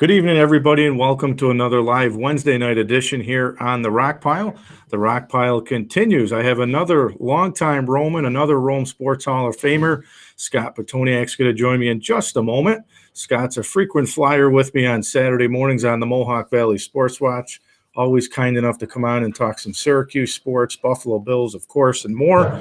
Good evening, everybody, and welcome to another live Wednesday night edition here on The Rock Pile. The Rock Pile continues. I have another longtime Roman, another Rome Sports Hall of Famer. Scott Pitoniak's going to join me in just a moment. Scott's a frequent flyer with me on Saturday mornings on the Mohawk Valley Sports Watch. Always kind enough to come on and talk some Syracuse sports, Buffalo Bills, of course, and more.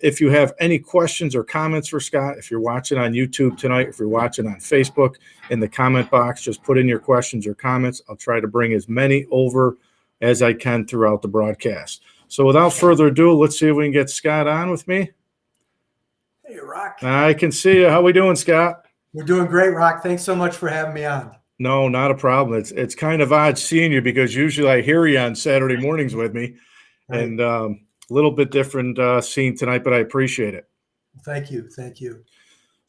If you have any questions or comments for Scott, if you're watching on YouTube tonight, if you're watching on Facebook, in the comment box, just put in your questions or comments. I'll try to bring as many over as I can throughout the broadcast. So without further ado, let's see if we can get Scott on with me. Hey, Rock. I can see you. How we doing, Scott? We're doing great, Rock. Thanks so much for having me on. No, not a problem. It's kind of odd seeing you because usually I hear you on Saturday mornings with me. Right. And a little bit different scene tonight, but I appreciate it. Thank you. Thank you.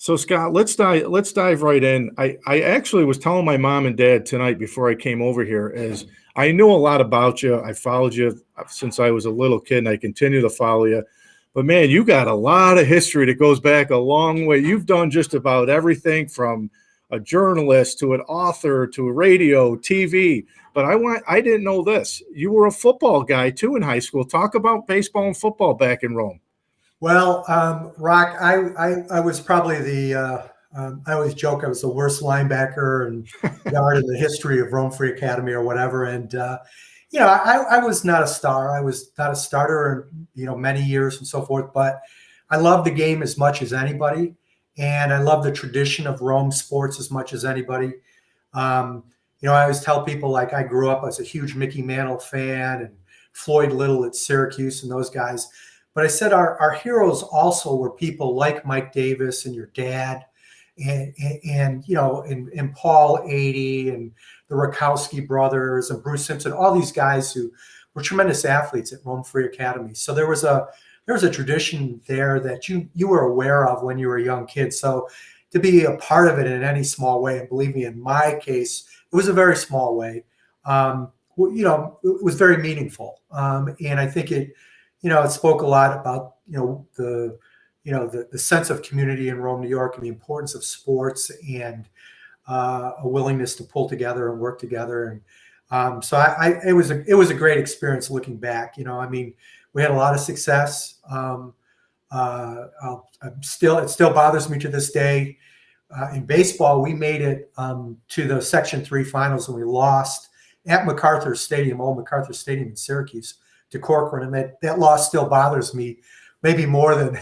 So, Scott, let's dive right in. I actually was telling my mom and dad tonight before I came over here, as I knew a lot about you. I followed you since I was a little kid, and I continue to follow you. But, man, you got a lot of history that goes back a long way. You've done just about everything from a journalist to an author to radio, TV. But I didn't know this. You were a football guy, too, in high school. Talk about baseball and football back in Rome. Well, Rock, I was probably I always joke I was the worst linebacker and guard in the history of Rome Free Academy or whatever. And, I was not a star. I was not a starter in, many years and so forth. But I love the game as much as anybody. And I love the tradition of Rome sports as much as anybody. I always tell people, like, I grew up as a huge Mickey Mantle fan and Floyd Little at Syracuse and those guys. But I said our heroes also were people like Mike Davis and your dad and Paul Adie and the Rakowski brothers and Bruce Simpson, all these guys who were tremendous athletes at Rome Free Academy. So there was a tradition there that you were aware of when you were a young kid. So to be a part of it in any small way, and believe me, in my case, it was a very small way. It was very meaningful. And I think it spoke a lot about, the sense of community in Rome, New York, and the importance of sports and a willingness to pull together and work together. And so it was a great experience looking back. We had a lot of success. It still bothers me to this day. In baseball, we made it to the Section 3 finals, and we lost at MacArthur Stadium, old MacArthur Stadium in Syracuse, to Corcoran, and that loss still bothers me, maybe more than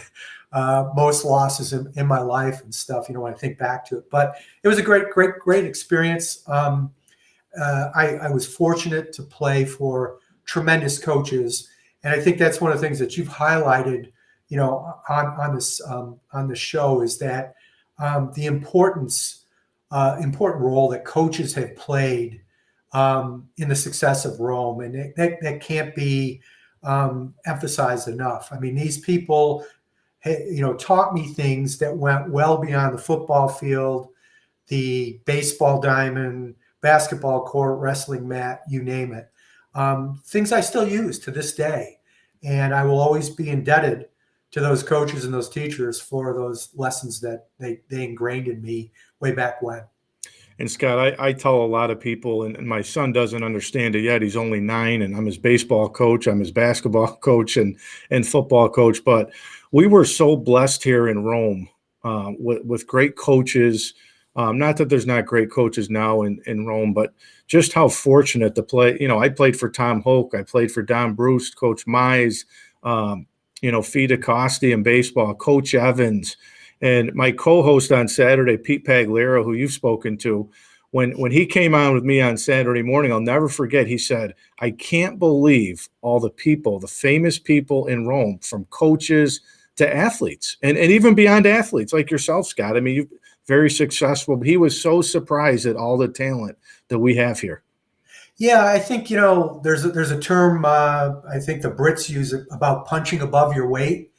most losses in my life and stuff. When I think back to it, but it was a great experience. I was fortunate to play for tremendous coaches, and I think that's one of the things that you've highlighted, on the show, is that the important role that coaches have played in the success of Rome, and that can't be emphasized enough. I mean, these people, taught me things that went well beyond the football field, the baseball diamond, basketball court, wrestling mat, you name it. Things I still use to this day, and I will always be indebted to those coaches and those teachers for those lessons that they ingrained in me way back when. And Scott, I tell a lot of people, and my son doesn't understand it yet. He's only 9, and I'm his baseball coach, I'm his basketball coach, and football coach. But we were so blessed here in Rome with great coaches. Not that there's not great coaches now in Rome, but just how fortunate to play. I played for Tom Hoke, I played for Don Bruce, Coach Mize, Fida Costi in baseball, Coach Evans. And my co-host on Saturday, Pete Pagliaro, who you've spoken to, when he came on with me on Saturday morning, I'll never forget, he said, I can't believe all the people, the famous people in Rome, from coaches to athletes, and even beyond athletes like yourself, Scott. I mean, you're very successful. But he was so surprised at all the talent that we have here. Yeah, I think, there's a term I think the Brits use about punching above your weight.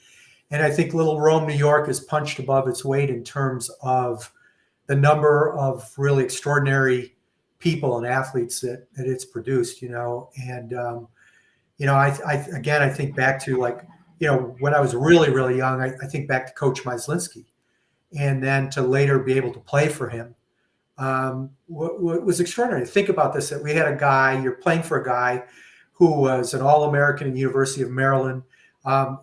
And I think little Rome, New York is punched above its weight in terms of the number of really extraordinary people and athletes that it's produced, And, I think back to, when I was really, really young, I think back to Coach Myslinski, and then to later be able to play for him what was extraordinary. Think about this: that we had a guy, you're playing for a guy who was an All-American in the University of Maryland,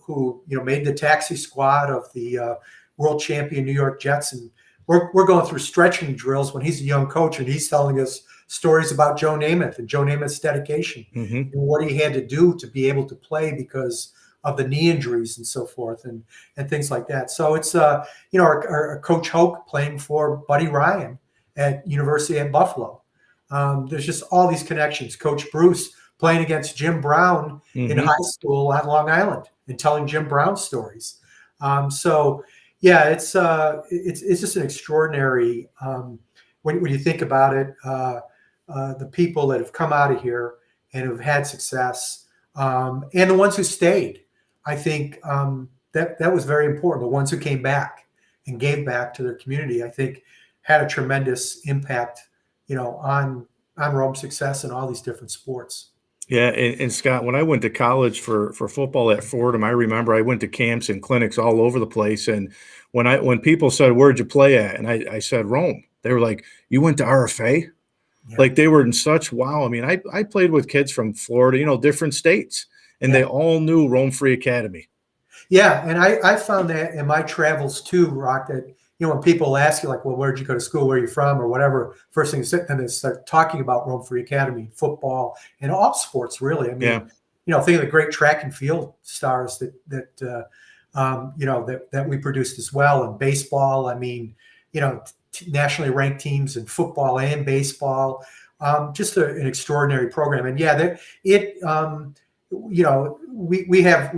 who made the taxi squad of the world champion New York Jets, and we're going through stretching drills when he's a young coach, and he's telling us stories about Joe Namath and Joe Namath's dedication and what he had to do to be able to play because of the knee injuries and so forth, and things like that. So it's our Coach Hoke playing for Buddy Ryan at University at Buffalo. There's just all these connections. Coach Bruce playing against Jim Brown in high school on Long Island and telling Jim Brown stories. So yeah, it's just an extraordinary when you think about it. The people that have come out of here and have had success, and the ones who stayed, I think that was very important. The ones who came back and gave back to their community, I think, had a tremendous impact, on Rome's success in all these different sports. Yeah, and Scott, when I went to college for football at Fordham, I remember I went to camps and clinics all over the place. And when people said, "Where'd you play at?" and I said Rome, they were like, "You went to RFA?" Yeah. Like they were in such wow. I mean, I played with kids from Florida, different states, and they all knew Rome Free Academy. Yeah, and I found that in my travels too, Rock, that when people ask you, like, well, where'd you go to school? Where are you from? Or whatever, first thing and they start talking about Rome Free Academy, football, and all sports, really. I mean, think of the great track and field stars that we produced as well, and baseball. I mean, nationally ranked teams in football and baseball. Just an extraordinary program. And yeah, we have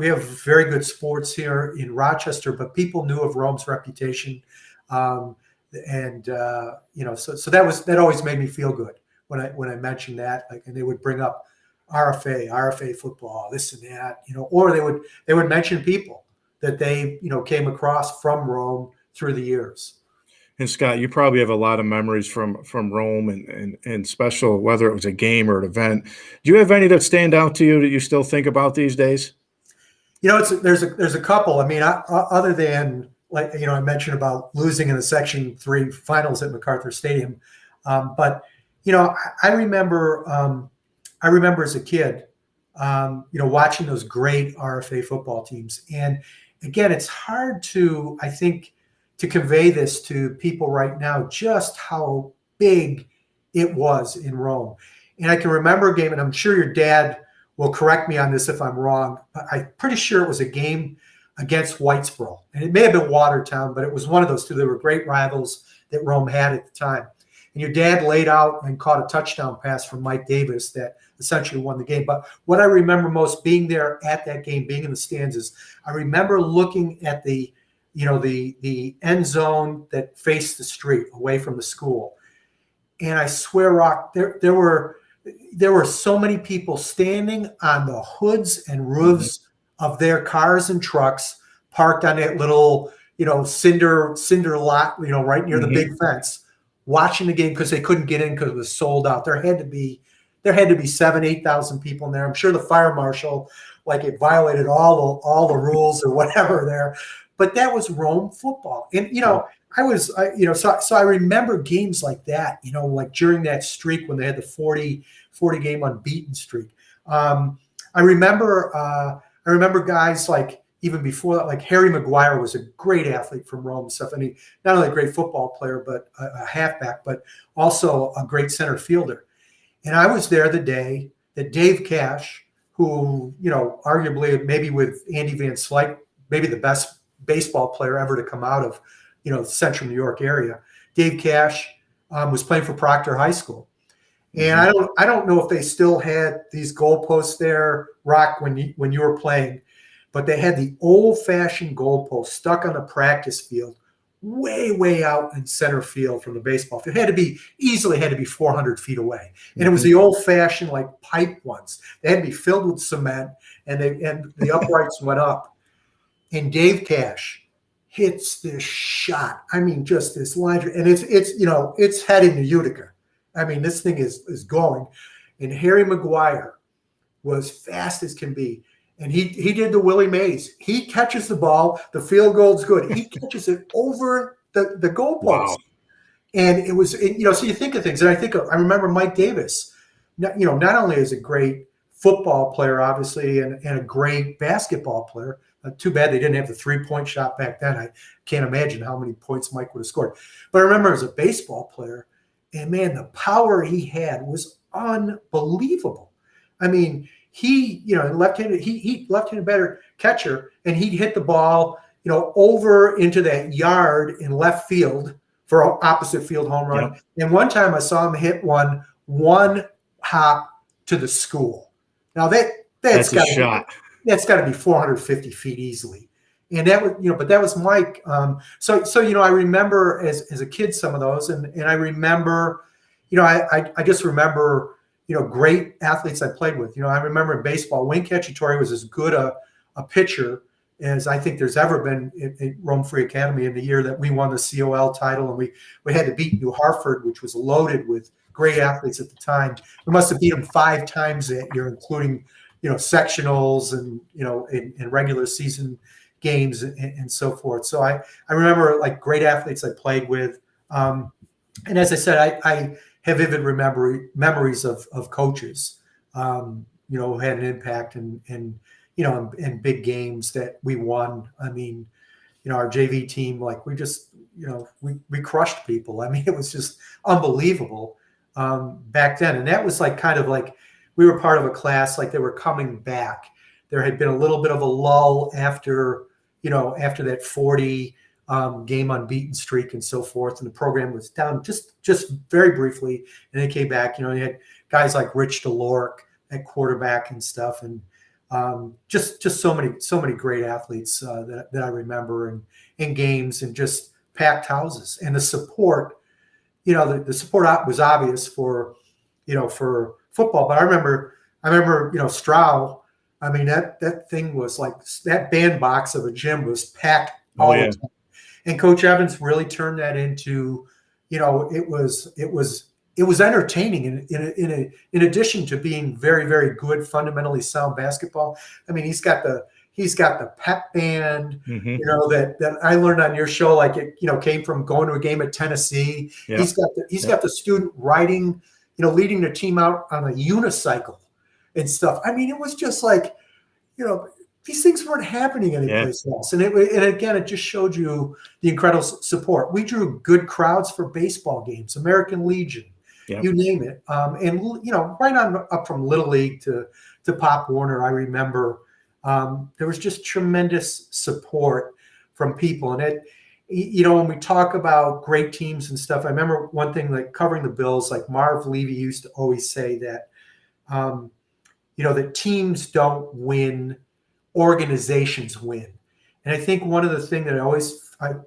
very good sports here in Rochester, but people knew of Rome's reputation. So that always made me feel good when I mentioned that, like, and they would bring up RFA football, this and that, or they would mention people that they, came across from Rome through the years. And Scott, you probably have a lot of memories from Rome and special, whether it was a game or an event. Do you have any that stand out to you that you still think about these days? There's a couple. I mean, other than, like, I mentioned about losing in the Section 3 finals at MacArthur Stadium. But I remember as a kid, watching those great RFA football teams. And again, it's hard to, I think, to convey this to people right now, just how big it was in Rome. And I can remember a game, and I'm sure your dad will correct me on this if I'm wrong, but I'm pretty sure it was a game against Whitesboro. And it may have been Watertown, but it was one of those two. They were great rivals that Rome had at the time. And your dad laid out and caught a touchdown pass from Mike Davis that essentially won the game. But what I remember most, being there at that game, being in the stands, is I remember looking at the end zone that faced the street away from the school. And I swear, Rock, there were so many people standing on the hoods and roofs of their cars and trucks parked on that little, cinder lot, right near the big fence, watching the game because they couldn't get in because it was sold out. There had to be 7,000-8,000 people in there. I'm sure the fire marshal, like, it violated all the rules or whatever there. But that was Rome football. And, so I remember games like that, like during that streak when they had the 40 game unbeaten streak. I remember guys like, even before that, like Harry Maguire was a great athlete from Rome and stuff. And he, not only a great football player, but a halfback, but also a great center fielder. And I was there the day that Dave Cash, who, arguably maybe with Andy Van Slyke, maybe the best baseball player ever to come out of, central New York area. Dave Cash was playing for Proctor High School. And I don't know if they still had these goalposts there, Rock, when you were playing, but they had the old-fashioned goalpost stuck on the practice field, way out in center field from the baseball field. It had to be 400 feet away. And it was the old-fashioned, like, pipe ones. They had to be filled with cement, and the uprights went up. And Dave Cash hits this shot. I mean, just this line, and it's heading to Utica. I mean, this thing is going. And Harry Maguire was fast as can be. And he did the Willie Mays. He catches the ball. The field goal's good. He catches it over the goalpost. Wow. And it was, so you think of things, and I remember Mike Davis, not only as a great football player, obviously, and a great basketball player. Too bad they didn't have the 3-point shot back then. I can't imagine how many points Mike would have scored. But I remember as a baseball player, and man, the power he had was unbelievable. I mean, he left-handed batter catcher, and he'd hit the ball, over into that yard in left field for an opposite field home run. Yep. And one time I saw him hit one hop to the school. Now that's got a shot. That's got to be 450 feet easily. And that was, but that was Mike. So I remember as a kid some of those, and I remember, I just remember, great athletes I played with. I remember in baseball, Wayne Cacciatore was as good a pitcher as I think there's ever been at Rome Free Academy in the year that we won the COL title, and we had to beat New Hartford, which was loaded with great athletes at the time. We must have beat them 5 times that year, including sectionals and in regular season games and so forth. So I remember like great athletes I played with, and as I said, I have vivid memories of coaches, who had an impact and in big games that we won. I mean, our JV team, like we just, we crushed people. I mean, it was just unbelievable back then. And that was like kind of like we were part of a class, like they were coming back. There had been a little bit of a lull after that 40 game unbeaten streak and so forth. And the program was down just very briefly. And they came back, you had guys like Rich DeLork at quarterback and stuff. And just so many great athletes that I remember in games and just packed houses. And the support, the support was obvious for football. But I remember, Stroud. I mean, that thing was like that bandbox of a gym was packed all the time. And Coach Evans really turned that into, it was entertaining in addition to being very, very good, fundamentally sound basketball. I mean, he's got the pep band, that I learned on your show, like it, came from going to a game at Tennessee. Yeah. He's got the student riding, leading the team out on a unicycle and stuff. I mean, it was just like, these things weren't happening anyplace else. And again, it just showed you the incredible support. We drew good crowds for baseball games, American Legion, you name it. And, right on up from Little League to Pop Warner, I remember there was just tremendous support from people. And it, when we talk about great teams and stuff, I remember one thing, like covering the Bills, like Marv Levy used to always say that, that teams don't win, organizations win. And I think one of the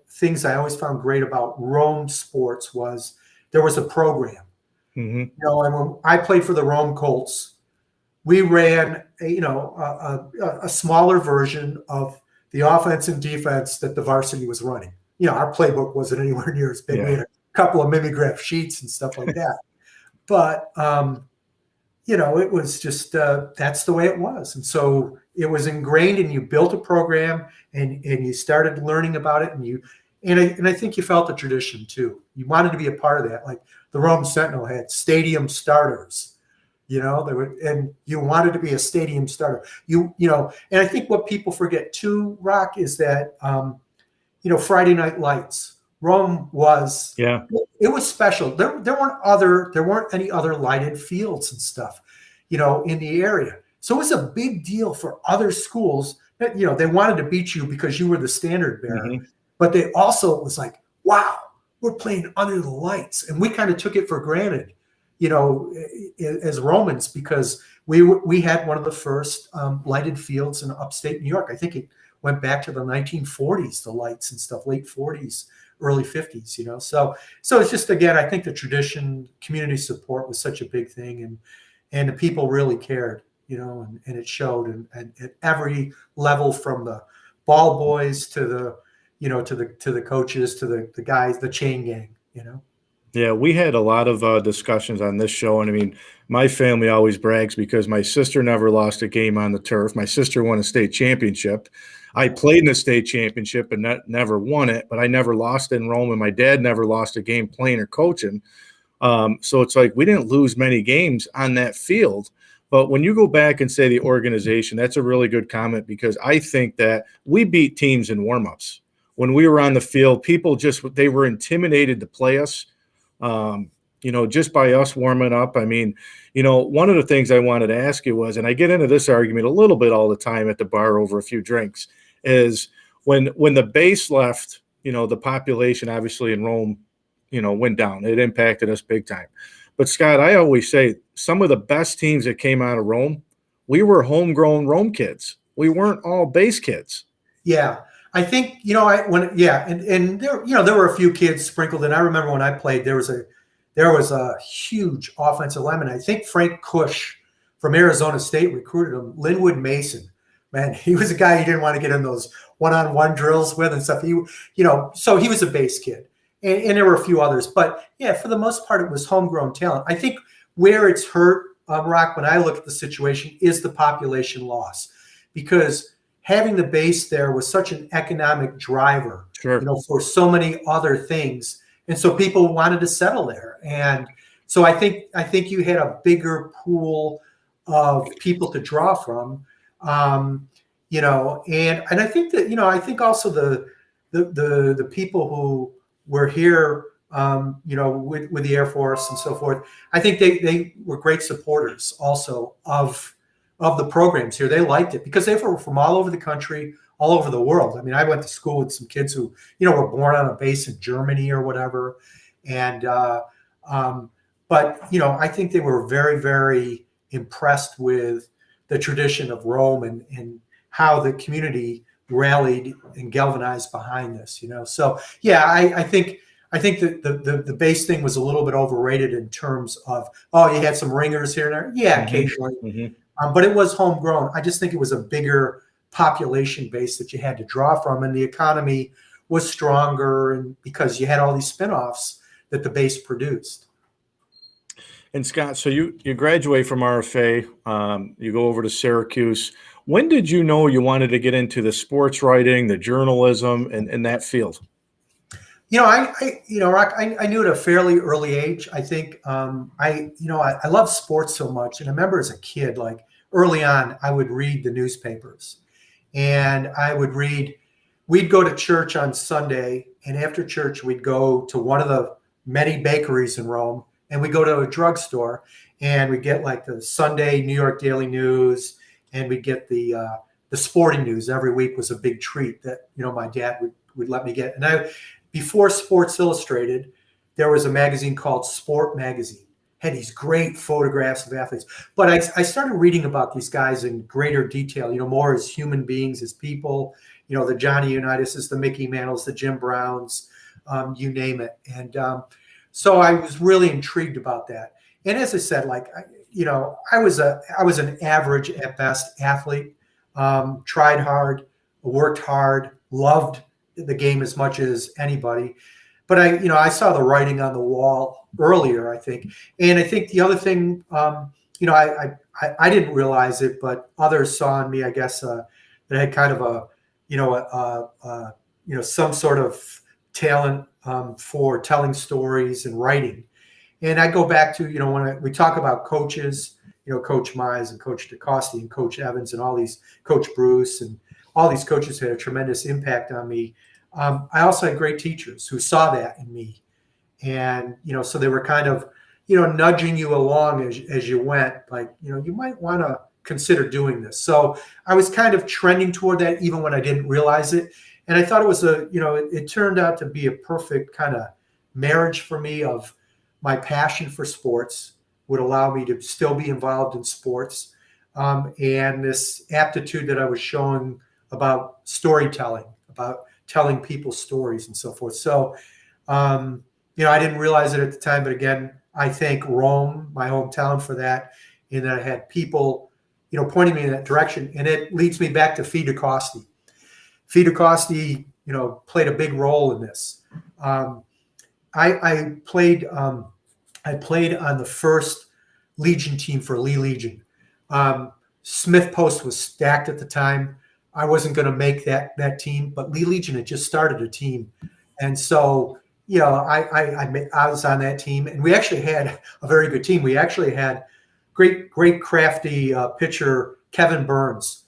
things I always found great about Rome sports was there was a program. Mm-hmm. And when I played for the Rome Colts, we ran a smaller version of the offense and defense that the varsity was running. Our playbook wasn't anywhere near as big. Yeah. We had a couple of mimeograph sheets and stuff like that. But it was just that's the way it was. And so it was ingrained, and you built a program and you started learning about it, and I think you felt the tradition too. You wanted to be a part of that. Like the Rome Sentinel had stadium starters, and you wanted to be a stadium starter. And I think what people forget too, Rock, is that Friday Night Lights. Rome was, it was special. There weren't any other lighted fields and stuff, in the area. So it was a big deal for other schools that, they wanted to beat you because you were the standard bearer. Mm-hmm. But they also, it was like, wow, we're playing under the lights. And we kind of took it for granted, as Romans, because we had one of the first lighted fields in upstate New York. I think it went back to the 1940s, the lights and stuff, late 40s. Early 50s, So it's just, again, I think the tradition, community support was such a big thing, and the people really cared, and it showed and at every level, from the ball boys to the, to the coaches, to the guys, the chain gang, Yeah, we had a lot of discussions on this show, and I mean, my family always brags because my sister never lost a game on the turf. My sister won a state championship. I played in a state championship and never won it, but I never lost in Rome, and my dad never lost a game playing or coaching. So it's like we didn't lose many games on that field. But when you go back and say the organization, that's a really good comment, because I think that we beat teams in warmups. When we were on the field, people they were intimidated to play us, just by us warming up. I mean, one of the things I wanted to ask you was, and I get into this argument a little bit all the time at the bar over a few drinks, is when the base left, the population obviously in Rome, went down. It impacted us big time. But Scott, I always say some of the best teams that came out of Rome, we were homegrown Rome kids. We weren't all base kids. Yeah. I think, and there, there were a few kids sprinkled in. I remember when I played, there was a huge offensive lineman. I think Frank Cush from Arizona State recruited him. Linwood Mason, man, he was a guy you didn't want to get in those one-on-one drills with and stuff. So he was a base kid. And there were a few others, but yeah, for the most part, it was homegrown talent. I think where it's hurt, Rock, when I look at the situation, is the population loss, because having the base there was such an economic driver, sure, for so many other things, and so people wanted to settle there. And so I think you had a bigger pool of people to draw from, and I think that I think also the people who were here, with the Air Force and so forth. I think they were great supporters also of the programs here. They liked it because they were from all over the country, all over the world. I mean, I went to school with some kids who, were born on a base in Germany or whatever. And, but, I think they were very, very impressed with the tradition of Rome and how the community rallied and galvanized behind this, So yeah, I think that the base thing was a little bit overrated in terms of, you had some ringers here and there. Yeah, occasionally, but it was homegrown. I just think it was a bigger population base that you had to draw from, and the economy was stronger, and because you had all these spinoffs that the base produced. And Scott, so you graduate from RFA, you go over to Syracuse. When did you know you wanted to get into the sports writing, the journalism, and that field? Rock, I knew at a fairly early age. I think I love sports so much, and I remember as a kid, like early on, I would read the newspapers, and we'd go to church on Sunday, and after church, we'd go to one of the many bakeries in Rome, and we'd go to a drugstore, and we'd get like the Sunday New York Daily News, and we'd get the sporting news every week. Was a big treat that my dad would let me get. And before Sports Illustrated, there was a magazine called Sport Magazine. Had these great photographs of athletes, but I started reading about these guys in greater detail. More as human beings, as people. The Johnny Unitas, the Mickey Mantles, the Jim Browns, you name it. And so I was really intrigued about that. And as I said, I was an average at best athlete. Tried hard, worked hard, loved the game as much as anybody. But I saw the writing on the wall earlier, I think. And I think the other thing, I didn't realize it, but others saw in me, I guess, that I had kind of some sort of talent for telling stories and writing. And I go back to, when we talk about coaches, Coach Mize and Coach DeCoste and Coach Evans and all these, Coach Bruce and all these coaches had a tremendous impact on me. I also had great teachers who saw that in me. And, so they were kind of, nudging you along as you went, like, you might want to consider doing this. So I was kind of trending toward that even when I didn't realize it. And I thought it was it turned out to be a perfect kind of marriage for me of my passion for sports would allow me to still be involved in sports. And this aptitude that I was showing about storytelling, about telling people stories and so forth. So, I didn't realize it at the time, but again, I thank Rome, my hometown, for that. And that I had people, pointing me in that direction. And it leads me back to Fee DeCoste. Fee DeCoste, played a big role in this. I played on the first Legion team for Lee Legion. Smith Post was stacked at the time. I wasn't going to make that team, but Lee Legion had just started a team. And so, I was on that team, and we actually had a very good team. We actually had great crafty pitcher Kevin Burns,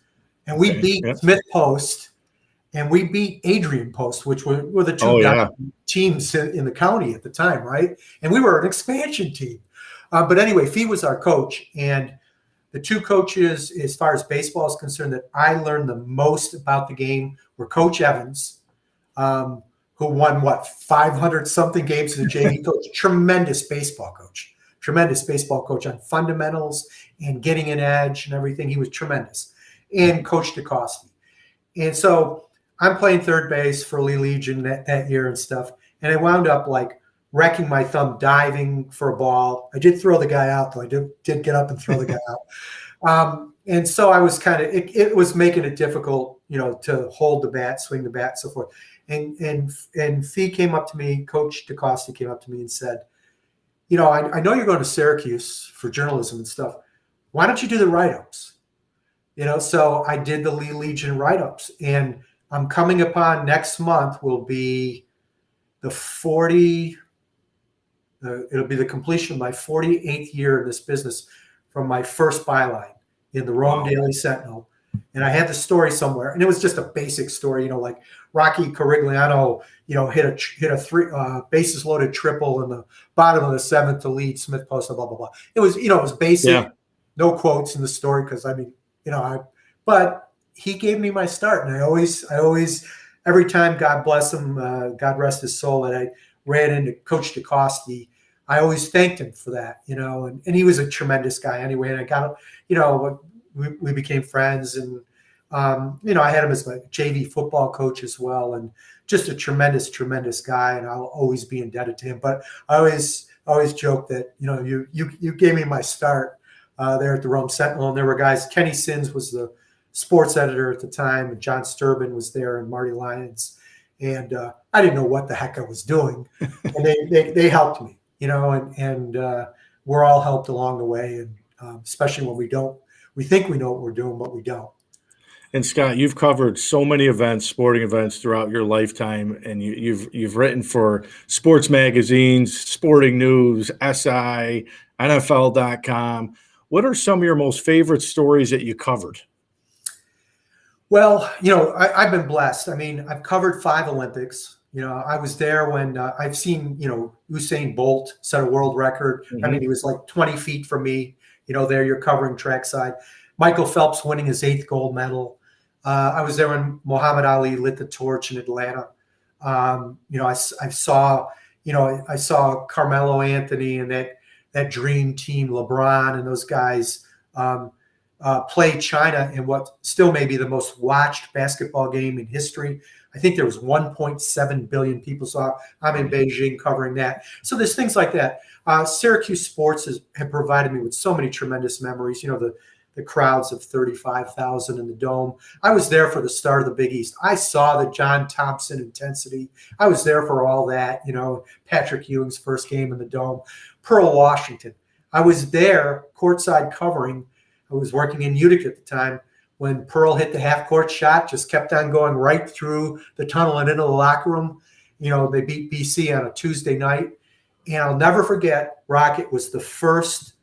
and we beat Smith Post, and we beat Adrian Post, which were the two teams in the county at the time, right? And we were an expansion team. But anyway, Fee was our coach, and the two coaches, as far as baseball is concerned, that I learned the most about the game were Coach Evans, who won 500-something games as a JV coach, tremendous baseball coach on fundamentals and getting an edge and everything. He was tremendous. And Coach DeCoste. And so I'm playing third base for Lee Legion that year and stuff. And I wound up wrecking my thumb diving for a ball. I did throw the guy out, though. I did get up and throw the guy out. And so I was it was making it difficult, to hold the bat, swing the bat, and so forth. And Fee came up to me, Coach DeCoste came up to me and said, I know you're going to Syracuse for journalism and stuff. Why don't you do the write-ups? So I did the Lee Legion write-ups. And I'm coming upon next month will be the 40 it'll be the completion of my 48th year in this business from my first byline in the Rome Daily Sentinel. And I had the story somewhere, and it was just a basic story, like Rocky Carigliano, hit a three bases loaded triple in the bottom of the seventh to lead Smith Post, blah, blah, blah. It was, it was basic, no quotes in the story. Cause but he gave me my start, and I always, every time, God bless him, God rest his soul, that I ran into Coach DeCoste, I always thanked him for that, and he was a tremendous guy anyway. And I got, we became friends, and, I had him as my JV football coach as well. And just a tremendous, tremendous guy. And I'll always be indebted to him. But I always joke that, you gave me my start there at the Rome Sentinel. And there were guys, Kenny Sins was the sports editor at the time, and John Sturban was there, and Marty Lyons. And I didn't know what the heck I was doing. And they helped me, and we're all helped along the way. And especially when we think we know what we're doing, but we don't. And Scott, you've covered so many events, sporting events throughout your lifetime, and you've written for sports magazines, Sporting News, SI, NFL.com. What are some of your most favorite stories that you covered? Well, I've been blessed. I mean, I've covered 5 Olympics. I was there when I've seen, Usain Bolt set a world record. Mm-hmm. I mean, he was like 20 feet from me. There you're covering trackside. Michael Phelps winning his 8th gold medal. I was there when Muhammad Ali lit the torch in Atlanta. I saw Carmelo Anthony and that dream team, LeBron and those guys play China in what still may be the most watched basketball game in history. I think there was 1.7 billion people saw. I'm in Beijing covering that. So there's things like that. Syracuse sports have provided me with so many tremendous memories. The crowds of 35,000 in the Dome. I was there for the start of the Big East. I saw the John Thompson intensity. I was there for all that, Patrick Ewing's first game in the Dome. Pearl, Washington. I was there courtside covering. I was working in Utica at the time when Pearl hit the half-court shot, just kept on going right through the tunnel and into the locker room. They beat BC on a Tuesday night. And I'll never forget, Rocket was the first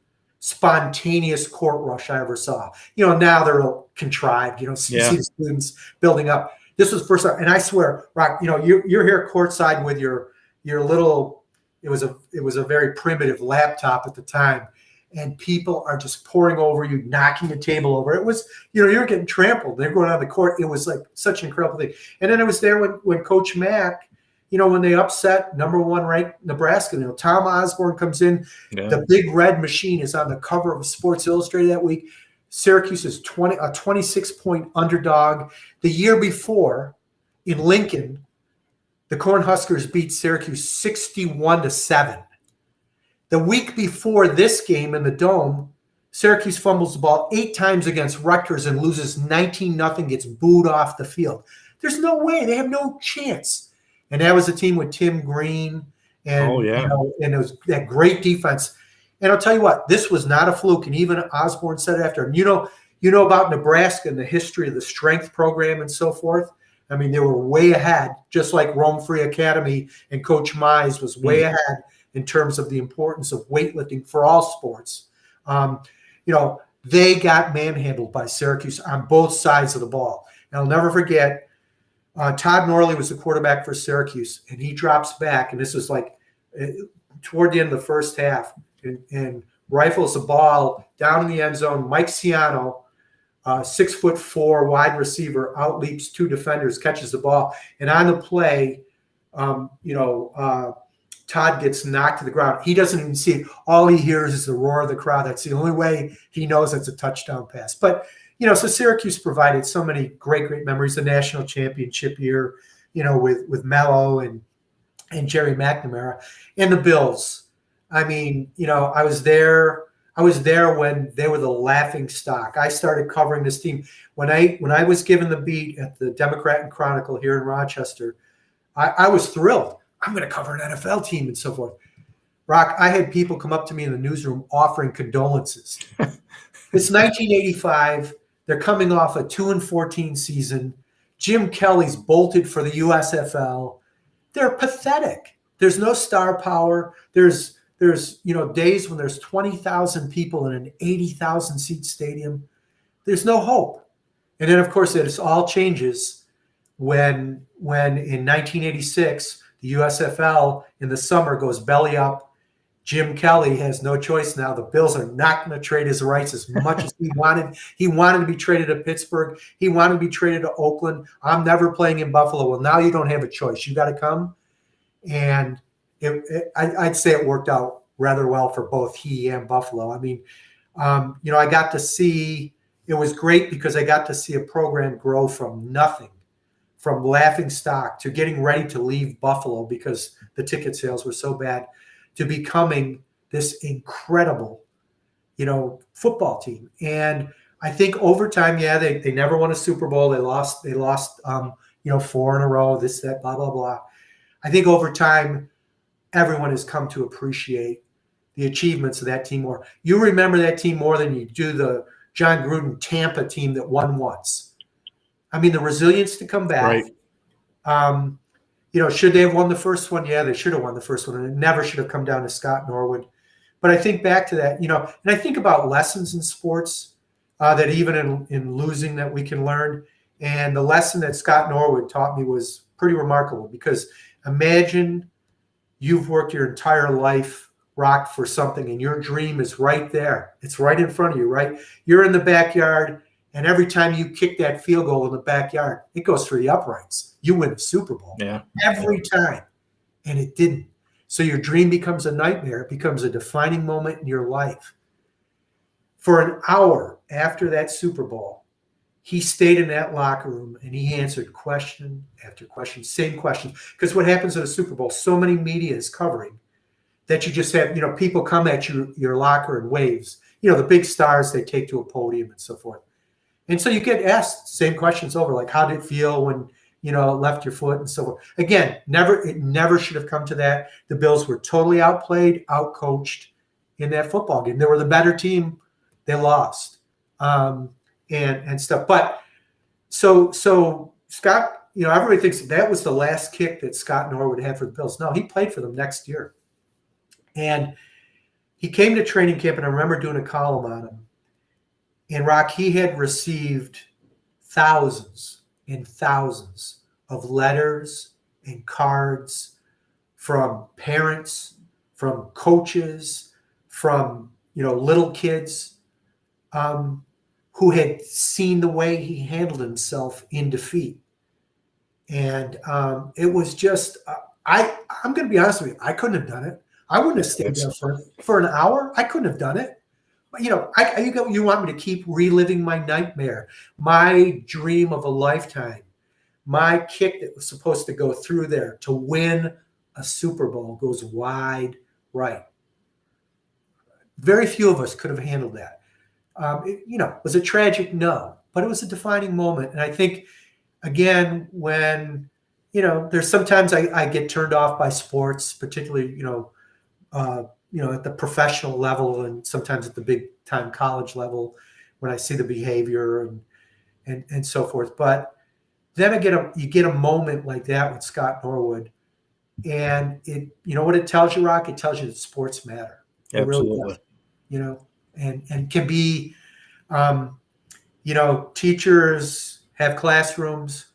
spontaneous court rush I ever saw. Now they're all contrived, you see the students building up. This was the first time. And I swear, Rock, you're here courtside with your little, it was a very primitive laptop at the time. And people are just pouring over you, knocking the table over. It was, you're getting trampled. They're going on the court. It was like such an incredible thing. And then I was there when Coach Mack, when they upset number 1 ranked Nebraska, Tom Osborne comes in. Yeah. The Big Red Machine is on the cover of Sports Illustrated that week. Syracuse is a 26-point underdog. The year before in Lincoln, the Cornhuskers beat Syracuse 61-7. The week before this game in the Dome, Syracuse fumbles the ball 8 times against Rutgers and loses 19-0, gets booed off the field. There's no way. They have no chance. And that was a team with Tim Green and, and it was that great defense. And I'll tell you what, this was not a fluke. And even Osborne said it after. And, You know about Nebraska and the history of the strength program and so forth. I mean, they were way ahead, just like Rome Free Academy and Coach Mize was way ahead in terms of the importance of weightlifting for all sports. You know, they got manhandled by Syracuse on both sides of the ball. And I'll never forget, Todd Norley was the quarterback for Syracuse, and he drops back, and this was like toward the end of the first half, and rifles the ball down in the end zone. Mike Ciano, 6'4" wide receiver, outleaps two defenders, catches the ball, and on the play, Todd gets knocked to the ground. He doesn't even see it. All he hears is the roar of the crowd. That's the only way he knows it's a touchdown pass. But, so Syracuse provided so many great memories. The national championship year, with Mello and Jerry McNamara, and the Bills. I mean, I was there when they were the laughing stock. I started covering this team. When I was given the beat at the Democrat and Chronicle here in Rochester, I was thrilled. I'm going to cover an NFL team and so forth. Rock, I had people come up to me in the newsroom offering condolences. It's 1985. They're coming off a 2-14 season. Jim Kelly's bolted for the USFL. They're pathetic. There's no star power. There's days when there's 20,000 people in an 80,000 seat stadium. There's no hope. And then, of course, it all changes when in 1986, the USFL in the summer goes belly up. Jim Kelly has no choice now. The Bills are not going to trade his rights as much as he wanted. He wanted to be traded to Pittsburgh. He wanted to be traded to Oakland. I'm never playing in Buffalo. Well, now you don't have a choice. You got to come. And I'd say it worked out rather well for both he and Buffalo. I mean, I got to see, it was great because I got to see a program grow from nothing, from laughing stock to getting ready to leave Buffalo because the ticket sales were so bad, to becoming this incredible, football team. And I think over time, they never won a Super Bowl. They lost, 4 in a row, this, that, blah, blah, blah. I think over time, everyone has come to appreciate the achievements of that team more. You remember that team more than you do the John Gruden Tampa team that won once. I mean, the resilience to come back. Right. Should they have won the first one? Yeah, they should have won the first one, and it never should have come down to Scott Norwood. But I think back to that, and I think about lessons in sports that even in losing that we can learn. And the lesson that Scott Norwood taught me was pretty remarkable, because imagine you've worked your entire life, Rock, for something, and your dream is right there. It's right in front of you, right? You're in the backyard, and every time you kick that field goal in the backyard, it goes for the uprights. You win the Super Bowl. Yeah. Every time. And it didn't. So your dream becomes a nightmare. It becomes a defining moment in your life. For an hour after that Super Bowl, he stayed in that locker room and he answered question after question, same questions. Because what happens at a Super Bowl, so many media is covering that you just have, people come at your locker in waves. The big stars they take to a podium and so forth. And so you get asked same questions over, like, how did it feel when, left your foot and so forth. Again, it never should have come to that. The Bills were totally outplayed, outcoached in that football game. They were the better team. They lost. And stuff. But so Scott, everybody thinks that was the last kick that Scott Norwood had for the Bills. No, he played for them next year. And he came to training camp, and I remember doing a column on him. And Rock, he had received thousands and thousands of letters and cards from parents, from coaches, from, little kids, who had seen the way he handled himself in defeat. And it was just, I'm going to be honest with you, I couldn't have done it. I wouldn't have stayed there for an hour. I couldn't have done it. But, you want me to keep reliving my nightmare, my dream of a lifetime, my kick that was supposed to go through there to win a Super Bowl goes wide right. Very few of us could have handled that. Was it tragic? No, but it was a defining moment. And I think, again, when, there's sometimes I get turned off by sports, particularly, at the professional level and sometimes at the big time college level, when I see the behavior and so forth. But then you get a moment like that with Scott Norwood, and you know what it tells you, Rock? It tells you that sports matter. It really Absolutely. does, you know, and can be, you know, teachers have classrooms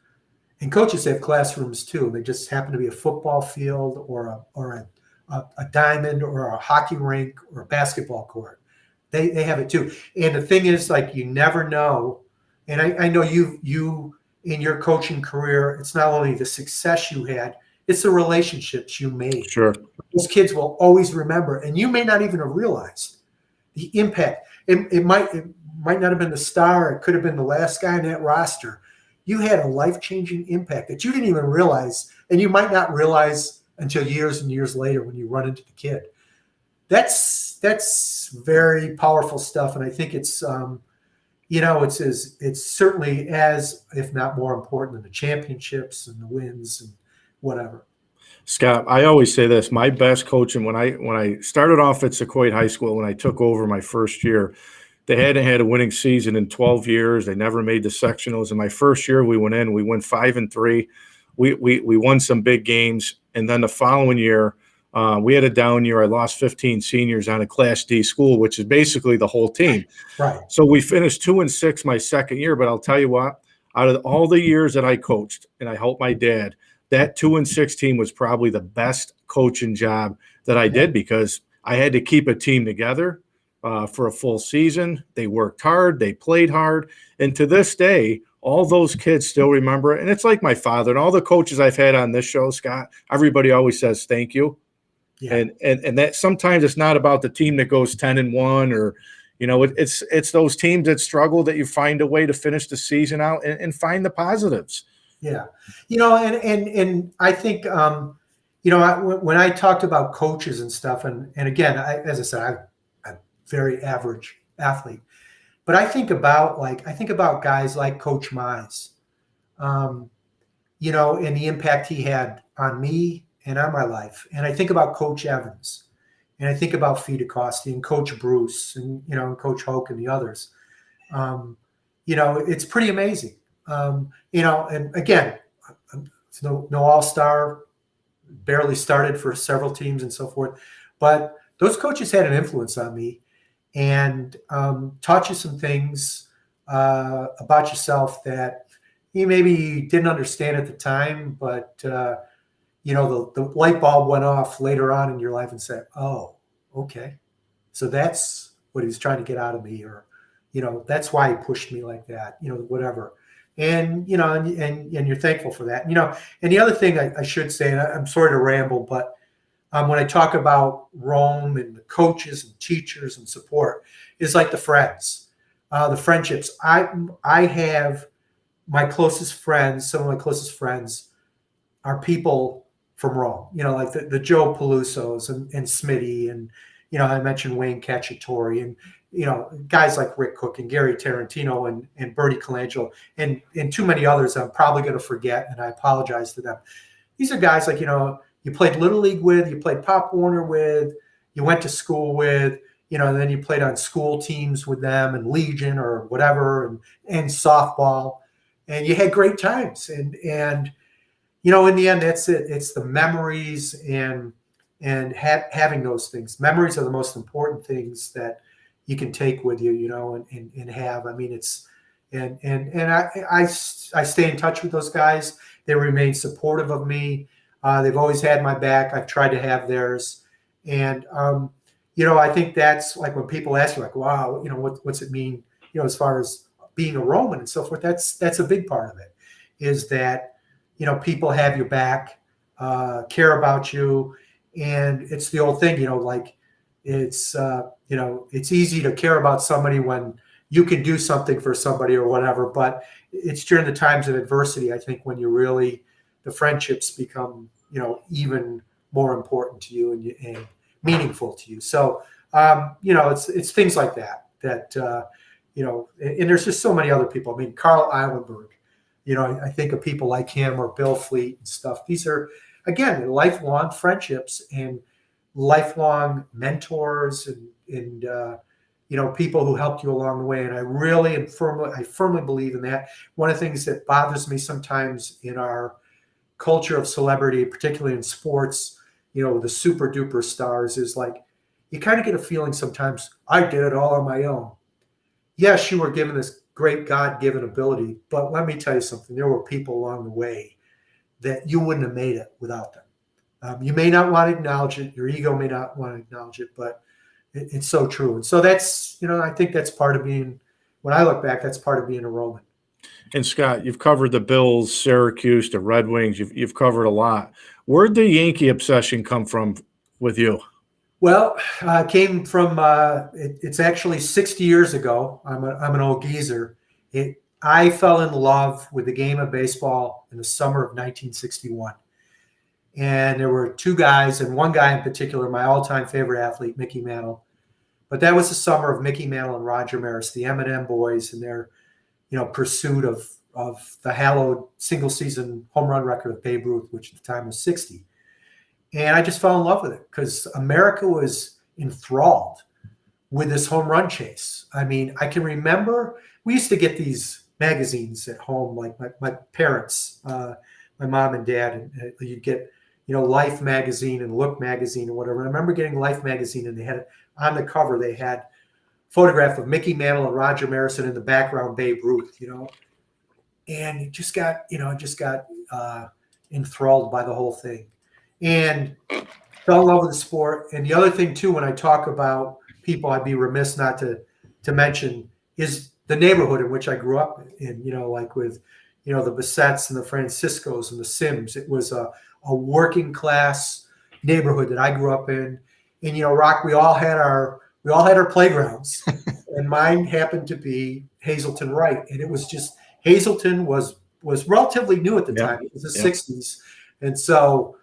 and coaches have classrooms too. They just happen to be a football field or a diamond or a hockey rink or a basketball court. They have it too. And the thing is, like, you never know. And I know you in your coaching career, it's not only the success you had, it's the relationships you made. Sure. Those kids will always remember, and you may not even have realized the impact. It might not have been the star. It could have been the last guy in that roster. You had a life-changing impact that you didn't even realize, and you might not realize until years and years later when you run into the kid. That's very powerful stuff, and I think it's you know, it's certainly as, if not more important than the championships and the wins and whatever. Scott, I always say this: my best coaching when I started off at Sequoia High School, when I took over my first year, they hadn't had a winning season in 12 years. They never made the sectionals. In my first year, we went 5-3. We won some big games, and then the following year, we had a down year. I lost 15 seniors on a Class D school, which is basically the whole team. Right. So we finished 2-6 my second year. But I'll tell you what, out of all the years that I coached, and I helped my dad, that 2-6 team was probably the best coaching job that I did, because I had to keep a team together for a full season. They worked hard. They played hard. And to this day, all those kids still remember it. And it's like my father and all the coaches I've had on this show, Scott, everybody always says thank you. Yeah. And that sometimes it's not about the team that goes 10-1 or, you know, it's those teams that struggle that you find a way to finish the season out and find the positives. Yeah. You know, and I think, you know, when I talked about coaches and stuff, and again, as I said, I'm a very average athlete, but I think about guys like Coach Mize, you know, and the impact he had on me and on my life. And I think about Coach Evans, and I think about Fee Costi and Coach Bruce and, you know, and Coach Hoke and the others. You know, it's pretty amazing. You know, and again, no all-star, barely started for several teams and so forth, but those coaches had an influence on me and taught you some things about yourself that you maybe didn't understand at the time, but you know, the light bulb went off later on in your life and said, oh, okay, so that's what he was trying to get out of me, or, you know, that's why he pushed me like that, you know, whatever. And, you know, and you're thankful for that. You know, and the other thing I should say, and I'm sorry to ramble, but when I talk about Rome and the coaches and teachers and support, is like the friends, the friendships. I have my closest friends, some of my closest friends are people from Rome, you know, like the Joe Pelusos and Smitty, and, you know, I mentioned Wayne Cacciatore, and, you know, guys like Rick Cook and Gary Tarantino and Bertie Colangelo and too many others I'm probably going to forget, and I apologize to them. These are guys like, you know, you played Little League with, you played Pop Warner with, you went to school with, you know, and then you played on school teams with them and Legion or whatever, and softball, and you had great times. And you know, in the end, that's it. It's the memories and having those things. Memories are the most important things that you can take with you, you know, and have. I mean, it's and I stay in touch with those guys. They remain supportive of me. They've always had my back. I've tried to have theirs. And you know, I think that's like when people ask you, like, wow, you know, what's it mean, you know, as far as being a Roman and so forth. That's a big part of it, is that, you know, people have your back, care about you. And it's the old thing, you know, like it's, you know, it's easy to care about somebody when you can do something for somebody or whatever, but it's during the times of adversity, I think, when you really, the friendships become, you know, even more important to you and meaningful to you. So, you know, it's things like that, you know, and there's just so many other people. I mean, Carl Eilenberg, you know, I think of people like him or Bill Fleet and stuff. These are, again, lifelong friendships and lifelong mentors and you people who helped you along the way. And I firmly believe in that. One of the things that bothers me sometimes in our culture of celebrity, particularly in sports, the super duper stars, is like, you kind of get a feeling sometimes, I did it all on my own. Yes, you were given this great God-given ability, but let me tell you something. There were people along the way that you wouldn't have made it without them. You may not want to acknowledge it. Your ego may not want to acknowledge it, but it's so true. And so that's, I think that's part of being, when I look back, that's part of being a Roman. And Scott, you've covered the Bills, Syracuse, the Red Wings. You've covered a lot. Where'd the Yankee obsession come from with you? Well, it came from, it's actually 60 years ago. I'm an old geezer. I fell in love with the game of baseball in the summer of 1961. And there were two guys, and one guy in particular, my all-time favorite athlete, Mickey Mantle. But that was the summer of Mickey Mantle and Roger Maris, the M&M boys, and their, pursuit of the hallowed single-season home run record of Babe Ruth, which at the time was 60. And I just fell in love with it because America was enthralled with this home run chase. I mean, I can remember we used to get these magazines at home, like my parents, my mom and dad, and you'd get, Life magazine and Look magazine or whatever. And I remember getting Life magazine, and they had on the cover, they had a photograph of Mickey Mantle and Roger Maris, and in the background, Babe Ruth, and it just got enthralled by the whole thing. And fell in love with the sport. And the other thing too, when I talk about people, I'd be remiss not to mention is the neighborhood in which I grew up in, like with, the Bassettes and the Franciscos and the Sims. It was a working class neighborhood that I grew up in. And, Rock, we all had our playgrounds and mine happened to be Hazleton Wright. And it was just, Hazleton was relatively new at the time. It was the 60s. And so,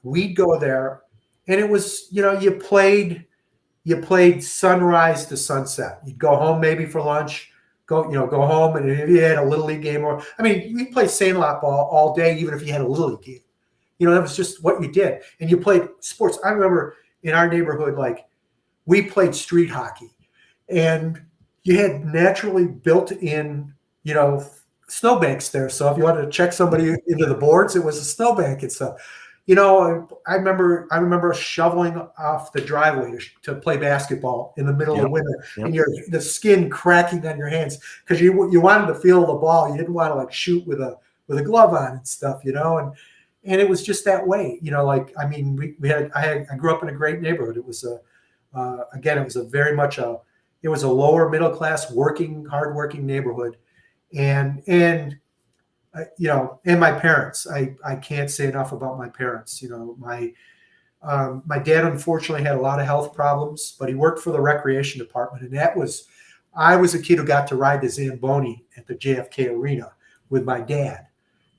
we'd go there, and it was, you played sunrise to sunset. You'd go home maybe for lunch, go home, and if you had a little league game, we played sandlot ball all day, even if you had a little league game. That was just what you did, and you played sports. I remember in our neighborhood, like we played street hockey, and you had naturally built in, snowbanks there. So if you wanted to check somebody into the boards, it was a snowbank and stuff. I remember shoveling off the driveway to play basketball in the middle of winter, and the skin cracking on your hands because you wanted to feel the ball. You didn't want to like shoot with a glove on and stuff, and it was just that way, I grew up in a great neighborhood. It was it was a lower middle class, hardworking neighborhood, and and my parents. I can't say enough about my parents. My dad unfortunately had a lot of health problems, but he worked for the recreation department, and I was a kid who got to ride the Zamboni at the JFK Arena with my dad.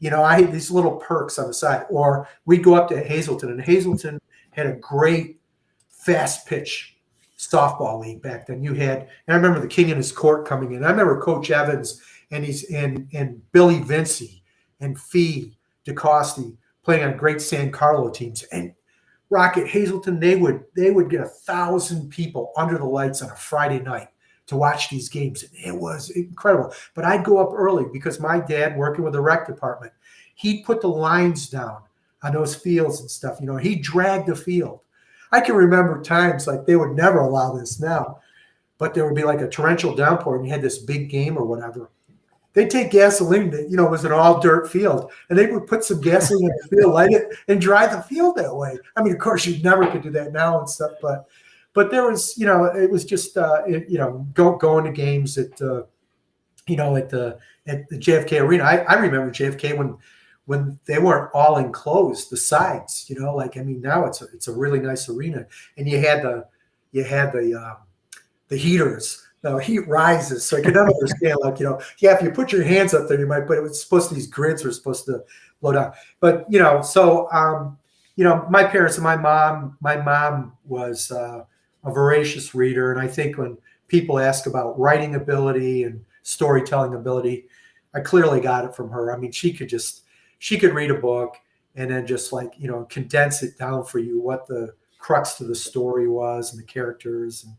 I had these little perks on the side, or we'd go up to Hazleton, and Hazleton had a great fast pitch softball league back then. And I remember the king and his court coming in. I remember Coach Evans and Billy Vinci and Fee DeCosti playing on great San Carlo teams. And Rocket Hazleton, they would get 1,000 people under the lights on a Friday night to watch these games. It was incredible. But I'd go up early because my dad, working with the rec department, he'd put the lines down on those fields and stuff. He dragged the field. I can remember times like they would never allow this now, but there would be like a torrential downpour and you had this big game or whatever. They'd take gasoline that, was an all dirt field, and they would put some gasoline in the field, light it, and dry the field that way. Of course, you never could do that now and stuff, but there was, it was just, going to games at the JFK Arena. I remember JFK when they weren't all enclosed, the sides, now it's a really nice arena, and you had the heaters. The heat rises, so I could never understand. If you put your hands up there, you might. But it was supposed to; these grids were supposed to blow down. But my parents and my mom was a voracious reader, and I think when people ask about writing ability and storytelling ability, I clearly got it from her. She could read a book and then just condense it down for you what the crux to the story was and the characters and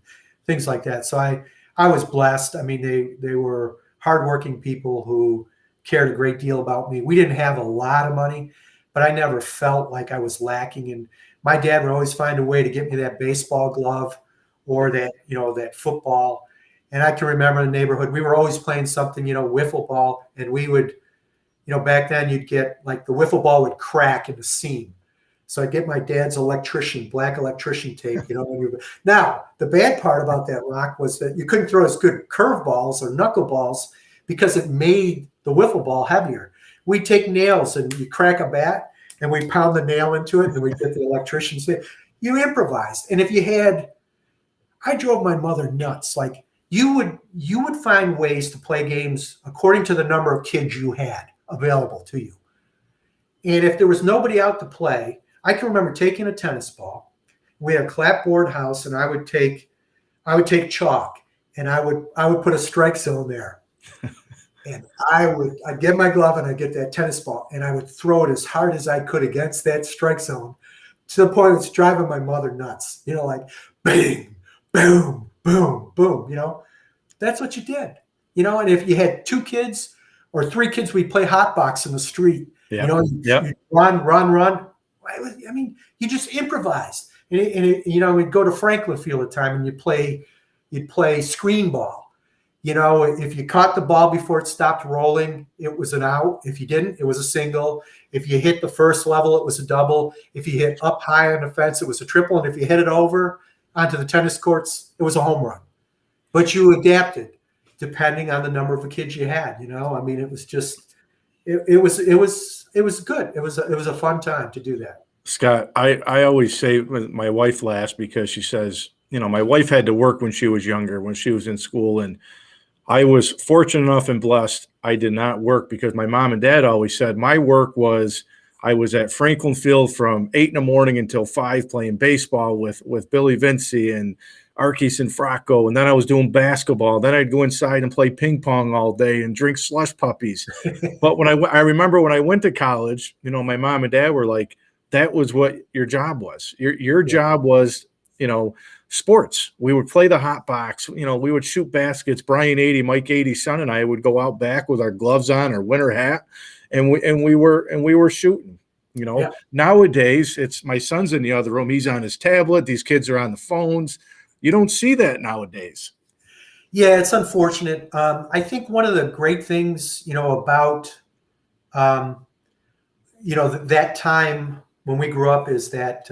things like that. So I was blessed. I mean, they were hardworking people who cared a great deal about me. We didn't have a lot of money, but I never felt like I was lacking. And my dad would always find a way to get me that baseball glove or that, that football. And I can remember in the neighborhood, we were always playing something, wiffle ball. And we would, back then you'd get like the wiffle ball would crack in the seam. So I'd get my dad's black electrician tape, Now, the bad part about that, Rock, was that you couldn't throw as good curveballs or knuckleballs because it made the wiffle ball heavier. We'd take nails and you crack a bat and we'd pound the nail into it and we'd get the electrician's tape. You improvised. And if you had, I drove my mother nuts. Like you would find ways to play games according to the number of kids you had available to you. And if there was nobody out to play, I can remember taking a tennis ball. We had a clapboard house, and I would take chalk, and I would put a strike zone there, and I'd get my glove and I'd get that tennis ball, and I would throw it as hard as I could against that strike zone, to the point it's driving my mother nuts. Like bang, boom, boom, boom. That's what you did. And if you had 2 kids or 3 kids, we'd play hot box in the street. Yeah. You run. I mean, you just improvised. We'd go to Franklin Field at the time and you'd play screen ball. If you caught the ball before it stopped rolling, it was an out. If you didn't, it was a single. If you hit the first level, it was a double. If you hit up high on the fence, it was a triple. And if you hit it over onto the tennis courts, it was a home run. But you adapted depending on the number of kids you had. I mean, it was just, it was good. It was a fun time to do that. Scott, I always say my wife laughs because she says, my wife had to work when she was younger, when she was in school. And I was fortunate enough and blessed. I did not work because my mom and dad always said my work was I was at Franklin Field from 8 a.m. until 5 playing baseball with Billy Vinci and Arquis and Fracco, and then I was doing basketball. Then I'd go inside and play ping pong all day and drink slush puppies. But I remember when I went to college, my mom and dad were like, that was what your job was. Your job was, sports. We would play the hot box. We would shoot baskets. Brian 80, Mike 80's son and I would go out back with our gloves on, our winter hat, and we were shooting. Yeah. Nowadays it's my son's in the other room. He's on his tablet. These kids are on the phones. You don't see that nowadays. Yeah, it's unfortunate. I think one of the great things, about, that time when we grew up is that,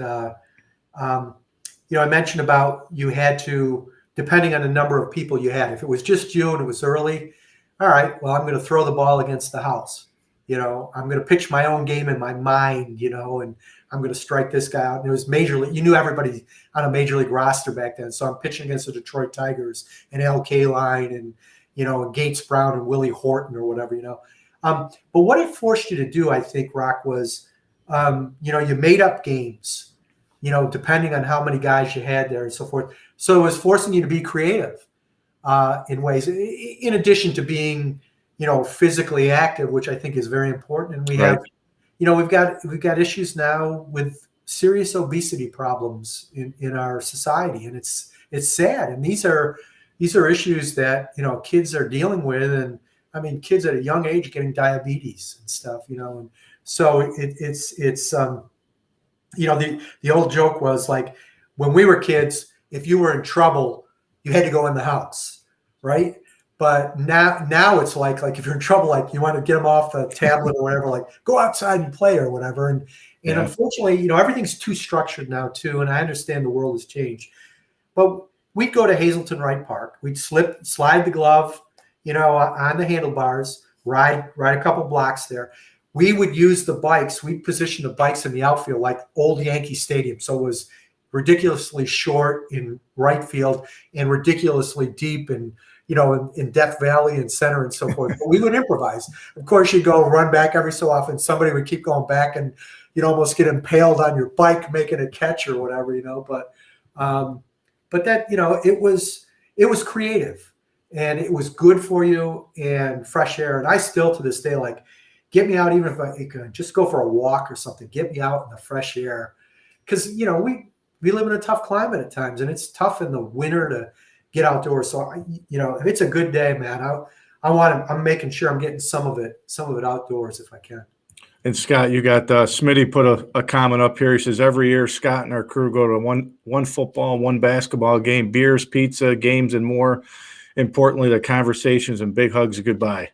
I mentioned about you had to, depending on the number of people you had, if it was just you and it was early, all right, well, I'm going to throw the ball against the house. I'm going to pitch my own game in my mind, and I'm going to strike this guy out. And it was major league. You knew everybody on a major league roster back then. So I'm pitching against the Detroit Tigers and Al Kaline and, and Gates Brown and Willie Horton or whatever, But what it forced you to do, I think, Rock, was, you made up games, depending on how many guys you had there and so forth. So it was forcing you to be creative in ways, in addition to being, physically active, which I think is very important. And we have, we've got issues now with serious obesity problems in our society, and it's sad. And these are issues that kids are dealing with, and I mean kids at a young age getting diabetes and stuff, and so it's the old joke was like when we were kids, if you were in trouble, you had to go in the house, right? But now it's like if you're in trouble, like you want to get them off the tablet or whatever, like go outside and play or whatever. And unfortunately, everything's too structured now too. And I understand the world has changed, but we'd go to Hazleton Wright Park. We'd slide the glove, on the handlebars, ride a couple blocks there. We would use the bikes. We'd position the bikes in the outfield like old Yankee Stadium. So it was ridiculously short in right field and ridiculously deep in Death Valley and center and so forth. But we would improvise. Of course, you'd go run back every so often. Somebody would keep going back and you'd almost get impaled on your bike making a catch or whatever, But that, it was creative and it was good for you and fresh air. And I still to this day, like, get me out, even if I could just go for a walk or something, get me out in the fresh air. Because, we live in a tough climate at times, and it's tough in the winter to get outdoors. So if it's a good day, man, I'm making sure I'm getting some of it outdoors if I can. And Scott, you got Smitty put a comment up here. He says every year Scott and our crew go to one football, one basketball game, beers, pizza, games, and more. Importantly, the conversations and big hugs and goodbye.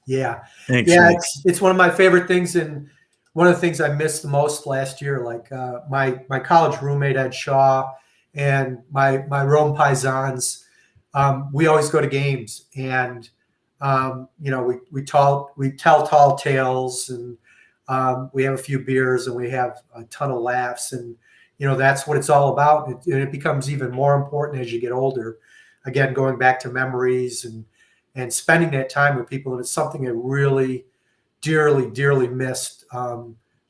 Yeah, Thanks, yeah, Smitty. it's one of my favorite things, and one of the things I missed the most last year. Like my college roommate Ed Shaw and my Rome Paisans, we always go to games, and we tell tall tales, and we have a few beers, and we have a ton of laughs, and that's what it's all about. And it becomes even more important as you get older. Again, going back to memories and spending that time with people, and it's something I really dearly missed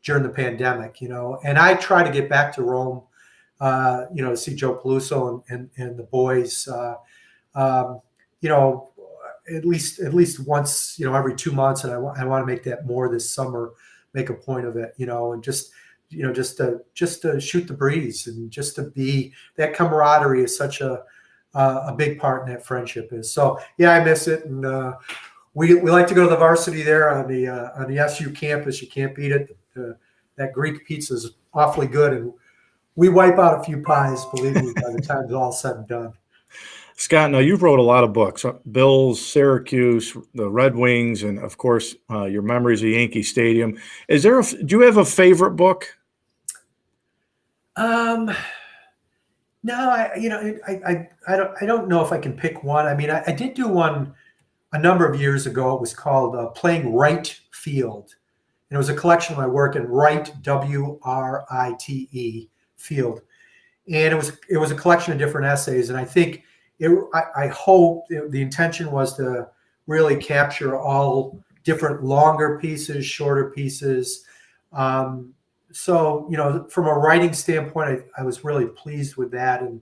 during the pandemic. And I try to get back to Rome, to see Joe Peluso and the boys. At least once, every 2 months, and I want to make that more this summer. Make a point of it, and just to shoot the breeze, and just to be that camaraderie is such a big part in that friendship is. So yeah, I miss it, and we like to go to the varsity there on the SU campus. You can't beat it. That Greek pizza is awfully good, and we wipe out a few pies, believe me, by the time it's all said and done. Scott, now you've wrote a lot of books, Bills, Syracuse, the Red Wings, and of course, your memories of Yankee Stadium. Do you have a favorite book? No, I don't know if I can pick one. I mean, I did do one a number of years ago. It was called Playing Right Field. And it was a collection of my work in Wright, WRITE, field. And it was a collection of different essays. And I think I hope the intention was to really capture all different longer pieces, shorter pieces. So, from a writing standpoint, I was really pleased with that. And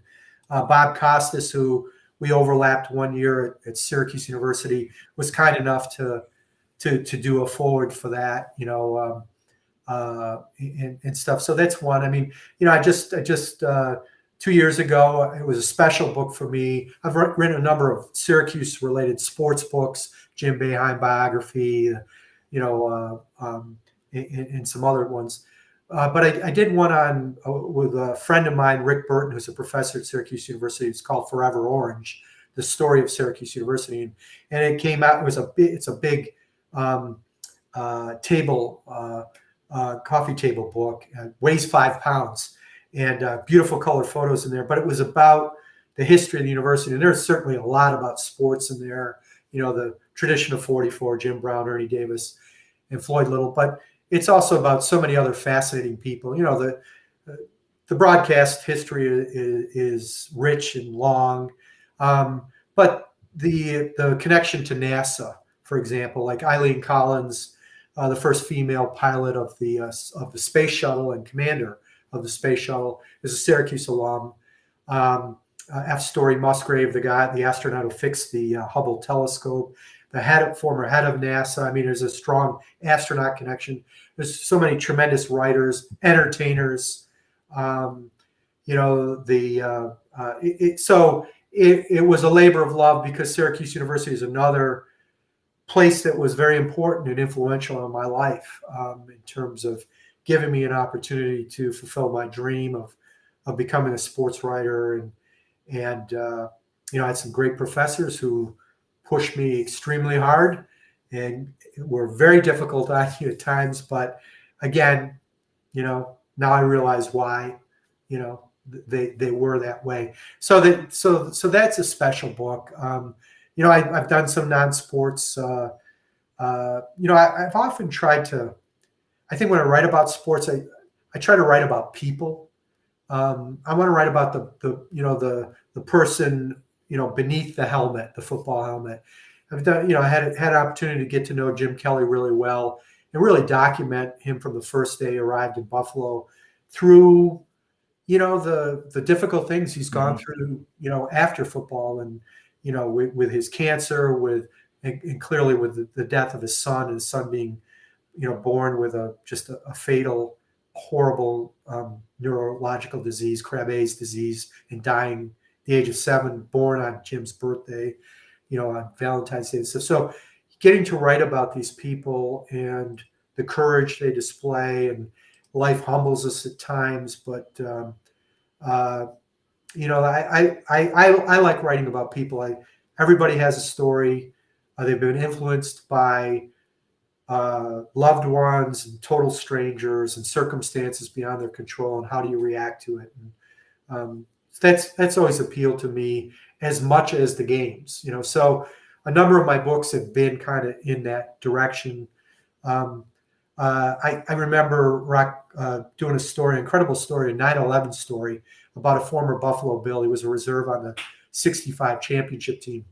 Bob Costas, who we overlapped one year at Syracuse University, was kind enough to do a forward for that, and stuff. So that's one. I mean, I just 2 years ago, it was a special book for me. I've written a number of Syracuse-related sports books, Jim Boeheim biography, and some other ones. But I did one with a friend of mine, Rick Burton, who's a professor at Syracuse University. It's called Forever Orange: The Story of Syracuse University, and it came out. It's a big coffee table book. Weighs 5 pounds, and beautiful color photos in there. But it was about the history of the university, and there's certainly a lot about sports in there. The tradition of '44, Jim Brown, Ernie Davis, and Floyd Little, but it's also about so many other fascinating people. The broadcast history is rich and long, but the connection to NASA, for example, like Eileen Collins, the first female pilot of the space shuttle and commander of the space shuttle, is a Syracuse alum. F. Story Musgrave, the astronaut who fixed the Hubble telescope, the former head of NASA. I mean, there's a strong astronaut connection. There's so many tremendous writers, entertainers. So it was a labor of love, because Syracuse University is another place that was very important and influential in my life, in terms of giving me an opportunity to fulfill my dream of becoming a sports writer. And I had some great professors who pushed me extremely hard and were very difficult on you at times. But again, now I realize why, they were that way. So that's a special book. I've done some non-sports. I've often tried to. I think when I write about sports, I try to write about people. I want to write about the person beneath the helmet, the football helmet. I've done. I had an opportunity to get to know Jim Kelly really well and really document him from the first day he arrived in Buffalo through the difficult things he's gone through, after football, and, with his cancer, and clearly with the death of his son, and his son being, born with a fatal, horrible neurological disease, Krabbe's disease, and dying the age of 7, born on Jim's birthday, on Valentine's Day and stuff. So getting to write about these people and the courage they display, and life humbles us at times, but I like writing about people. Everybody has a story. They've been influenced by loved ones and total strangers and circumstances beyond their control, and how do you react to it? And that's always appealed to me as much as the games. So a number of my books have been kind of in that direction. I remember Rock doing a story, incredible story, a 9/11 story about a former Buffalo Bill. He was a reserve on the '65 championship team.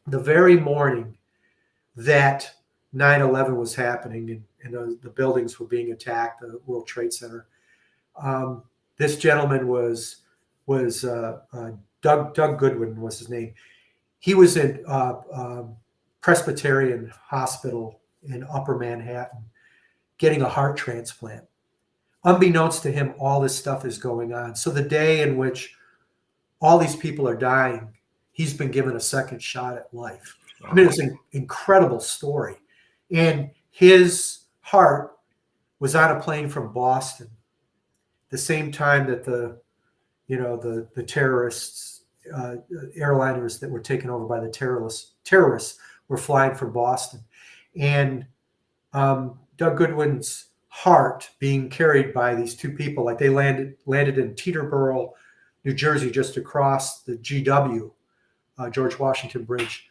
The very morning that 9/11 was happening and the buildings were being attacked, the World Trade Center, this gentleman was Doug Goodwin was his name. He was in Presbyterian Hospital in Upper Manhattan getting a heart transplant. Unbeknownst to him, all this stuff is going on. So the day in which all these people are dying, he's been given a second shot at life. I mean, it's an incredible story. And his heart was on a plane from Boston, the same time that the terrorists, airliners that were taken over by the terrorists were flying from Boston. And Doug Goodwin's heart being carried by these two people, like they landed in Teterboro, New Jersey, just across the GW, George Washington Bridge.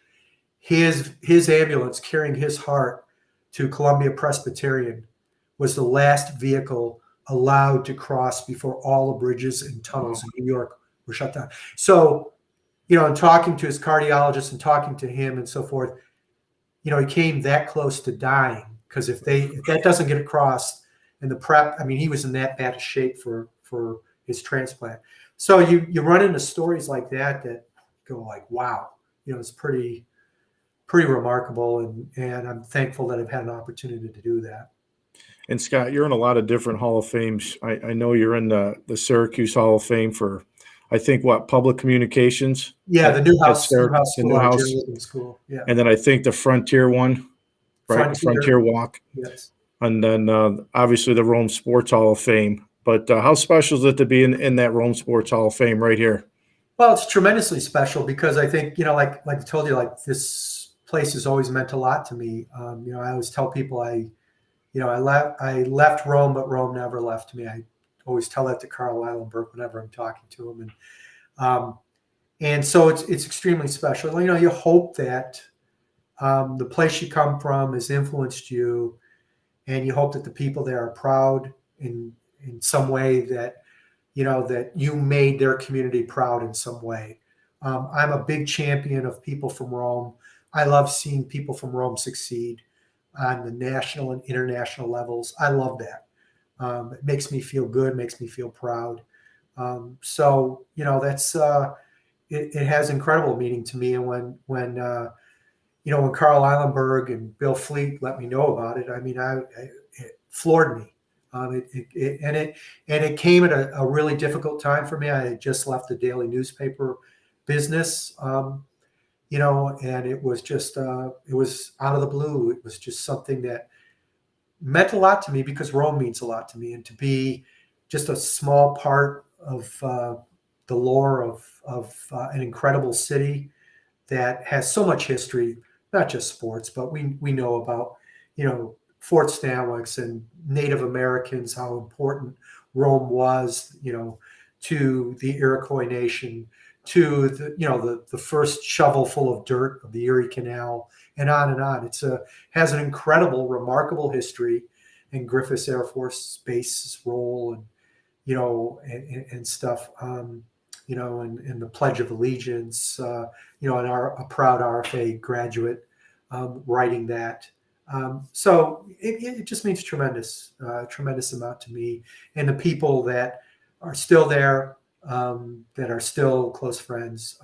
His ambulance carrying his heart to Columbia Presbyterian was the last vehicle allowed to cross before all the bridges and tunnels in New York were shut down. So, in talking to his cardiologist and talking to him and so forth, he came that close to dying, because if that doesn't get across in the prep, I mean, he was in that bad a shape for his transplant. So you run into stories like that go like, wow, it's pretty remarkable, and I'm thankful that I've had an opportunity to do that. And Scott, you're in a lot of different Hall of Fames. I know you're in the Syracuse Hall of Fame for, I think, public communications? Yeah, the Newhouse School. Yeah. And then I think the Frontier one, right? The Frontier Walk. Yes. And then obviously the Rome Sports Hall of Fame. But how special is it to be in that Rome Sports Hall of Fame right here? Well, it's tremendously special because I think, like I told you, like this place has always meant a lot to me. I always tell people I left Rome, but Rome never left me. I always tell that to Carl Eilenberg whenever I'm talking to him. And so it's extremely special. You hope that the place you come from has influenced you, and you hope that the people there are proud in some way, that that you made their community proud in some way. I'm a big champion of people from Rome. I love seeing people from Rome succeed on the national and international levels. I love that. It makes me feel good, makes me feel proud. So that's it has incredible meaning to me. And when Carl Eilenberg and Bill Fleet let me know about it, I mean, it floored me. It came at a really difficult time for me. I had just left the daily newspaper business, and it was just it was out of the blue. It was just something that meant a lot to me because Rome means a lot to me, and to be just a small part of the lore of an incredible city that has so much history, not just sports, but we know about Fort Stanwix and Native Americans, how important Rome was, to the Iroquois nation, to the first shovel full of dirt of the Erie Canal, and on and on. Has an incredible, remarkable history, and Griffiths Air Force Base's role, and stuff, and the Pledge of Allegiance, and a proud RFA graduate writing that. So it just means tremendous amount to me, and the people that are still there, that are still close friends.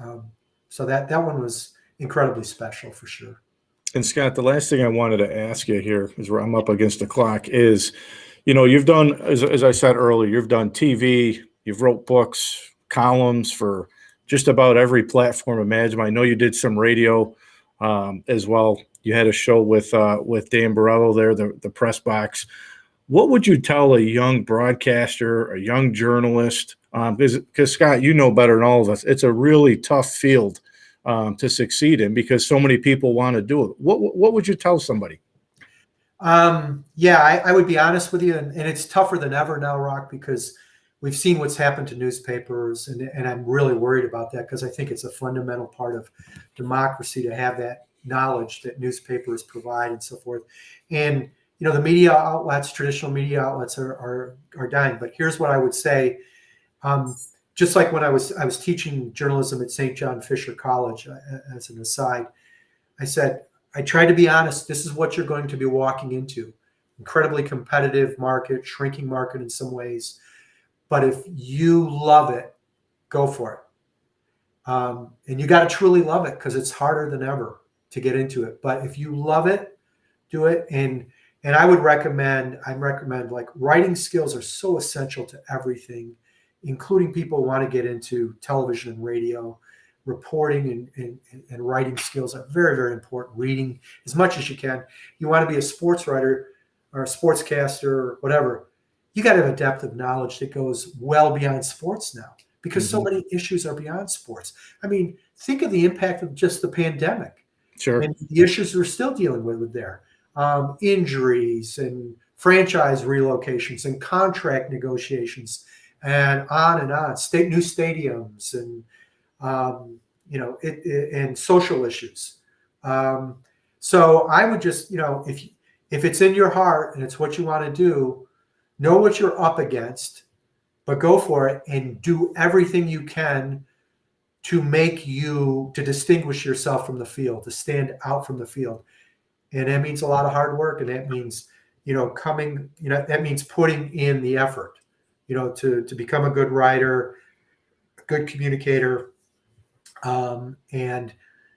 So that one was incredibly special for sure. And Scott, the last thing I wanted to ask you here, is where I'm up against the clock, is, you've done, as I said earlier, you've done TV, you've wrote books, columns for just about every platform imaginable. I know you did some radio as well. You had a show with Dan Barello there, the press box. What would you tell a young broadcaster, a young journalist? Because Scott, you know better than all of us. It's a really tough field to succeed in because so many people want to do it. What would you tell somebody? Yeah, I would be honest with you, and it's tougher than ever now, Rock, because we've seen what's happened to newspapers, and I'm really worried about that because I think it's a fundamental part of democracy to have that knowledge that newspapers provide and so forth. And the media outlets, traditional media outlets are dying. But here's what I would say. Just like when I was teaching journalism at St. John Fisher College, as an aside, I said, I tried to be honest. This is what you're going to be walking into. Incredibly competitive market, shrinking market in some ways. But if you love it, go for it. And you got to truly love it because it's harder than ever to get into it. But if you love it, do it. And I recommend like writing skills are so essential to everything, including people who want to get into television and radio. Reporting and writing skills are very, very important. Reading as much as you can. You want to be a sports writer or a sportscaster or whatever. You got to have a depth of knowledge that goes well beyond sports now because so many issues are beyond sports. I mean, think of the impact of just the pandemic. Sure. And the issues we're still dealing with there. Injuries and franchise relocations and contract negotiations and on, new stadiums and and social issues. So I would just, if it's in your heart and it's what you want to do, know what you're up against, but go for it and do everything you can to distinguish yourself from the field, to stand out from the field. And that means a lot of hard work. And that means, that means putting in the effort, to become a good writer, a good communicator, and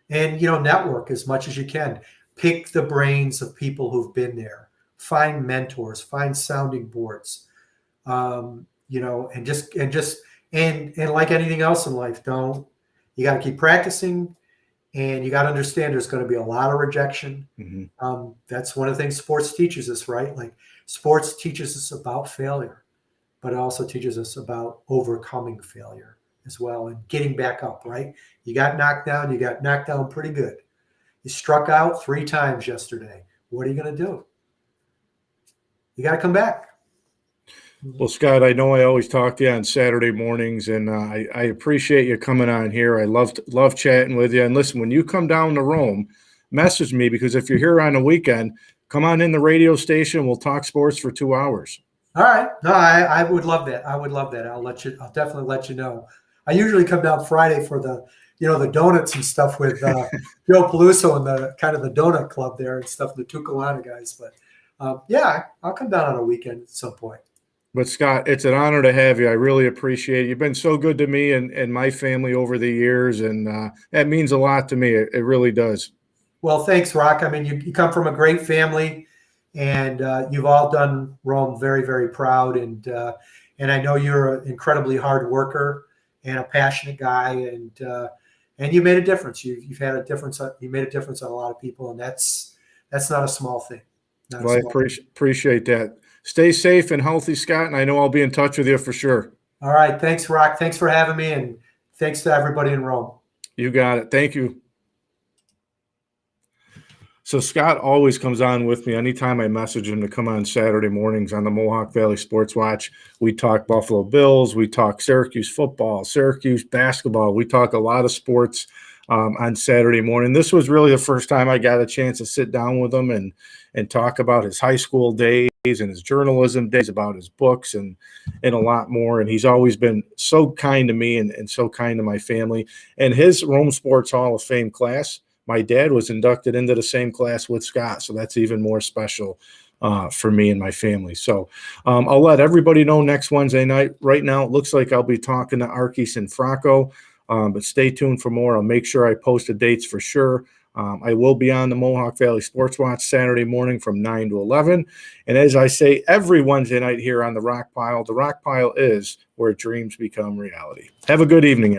network as much as you can. Pick the brains of people who've been there. Find mentors. Find sounding boards. And like anything else in life, you got to keep practicing, and you got to understand there's going to be a lot of rejection. Mm-hmm. That's one of the things sports teaches us, right? Like sports teaches us about failure, but it also teaches us about overcoming failure as well and getting back up, right? You got knocked down pretty good. You struck out 3 times yesterday. What are you going to do? You got to come back. Well, Scott, I know I always talk to you on Saturday mornings, and I appreciate you coming on here. I love chatting with you. And listen, when you come down to Rome, message me, because if you're here on the weekend, come on in the radio station. We'll talk sports for 2 hours. All right. No, I would love that. I'll definitely let you know. I usually come down Friday for the donuts and stuff with Joe Peluso and the donut club there and stuff, the Tucalana guys. But I'll come down on a weekend at some point. But Scott, it's an honor to have you. I really appreciate it. You've been so good to me and my family over the years, and that means a lot to me. It really does. Well, thanks, Rock. I mean, you come from a great family, and you've all done Rome very, very proud. And I know you're an incredibly hard worker and a passionate guy, and you made a difference. You've had a difference. You made a difference on a lot of people, and that's not a small thing. Well, I appreciate that. Stay safe and healthy, Scott, and I know I'll be in touch with you for sure. All right. Thanks, Rock. Thanks for having me, and thanks to everybody in Rome. You got it. Thank you. So Scott always comes on with me anytime I message him to come on Saturday mornings on the Mohawk Valley Sports Watch. We talk Buffalo Bills. We talk Syracuse football, Syracuse basketball. We talk a lot of sports on Saturday morning. This was really the first time I got a chance to sit down with him and talk about his high school days and his journalism days, about his books and a lot more. And he's always been so kind to me and so kind to my family. And his Rome Sports Hall of Fame class, my dad was inducted into the same class with Scott. So that's even more special for me and my family. So I'll let everybody know next Wednesday night. Right now, it looks like I'll be talking to Arkis and Fracco, but stay tuned for more. I'll make sure I post the dates for sure. I will be on the Mohawk Valley Sports Watch Saturday morning from 9 to 11. And as I say every Wednesday night here on The Rock Pile is where dreams become reality. Have a good evening,